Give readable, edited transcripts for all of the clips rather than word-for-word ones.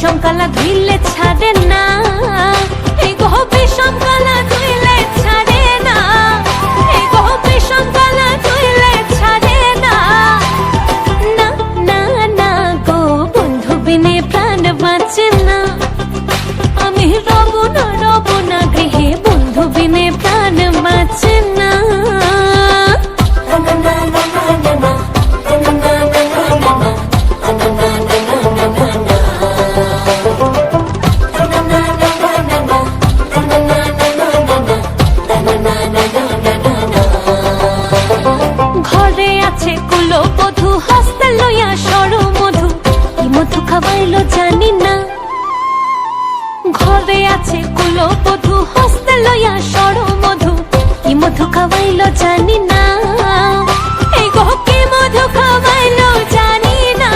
বিষম কালা ধুইলে ছাড়ে না, এই গো বিষম কালা ধুইলে ছাড়ে না, এই গো বিষম কালা ধুইলে ছাড়ে না। না না না গো বন্ধু বিনে প্রাণ বাঁচে না, আমি রব না গৃহে বন্ধু বিনে প্রাণ বাঁচে না। ঘরে আছে কুলো বধূ, হস্তে লইয়া সর মধু, কি মধু খাওয়াইলো জানি না। ঘরে আছে কুলো বধূ, হস্তে লইয়া সর মধু, কি মধু খাওয়াইলো জানি না। এই গো কি মধু খাওয়াইলো জানি না,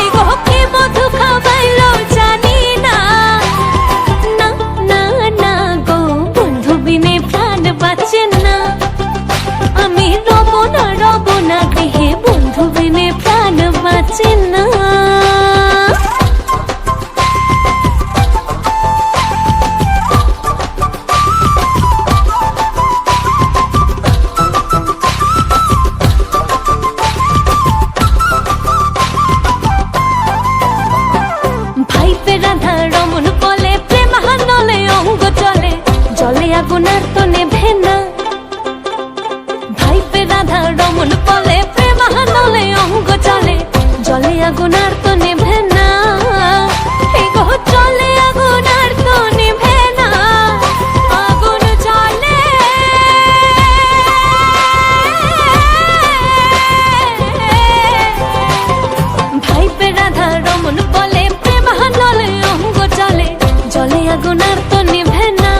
এই গো কি মধু খাওয়াইলো জানি না। না না না গো বন্ধু বিনে প্রাণ বাঁচে না, আমি রব না গৃহে বন্ধু বিনে প্রাণ বাঁচে না। ভাইপে রাধা রমন বলে প্রেম হানলে অঙ্গ চলে, জলে আগুন আর তো নেভে না। ভাইপে রাধা রমন বলে প্রেম হানলে অঙ্গ চলে, জলে আগুন আর তো নেভে না। এই গো জলে আগুন আর তো নেভে না, আগুন জ্বলে ভাইপে রাধা রমন বলে প্রেম হানলে অঙ্গ চলে, জলে আগুন আর তো নেভে না।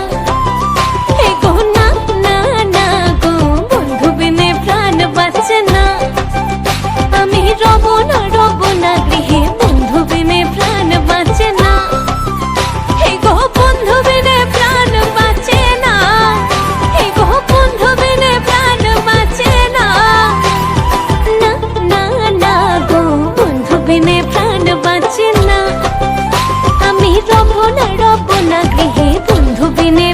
এই গো না না না গো বন্ধু বিনে প্রাণ বাঁচে না, আমি রব না গৃহে বন্ধু বিনে প্রাণ বাঁচে না। এই গো বন্ধু বিনে প্রাণ বাঁচে না, এই গো বন্ধু বিনে প্রাণ বাঁচে না। না না না গো বন্ধু বিনে প্রাণ বাঁচে না, আমি রব না গৃহে বন্ধু বিনে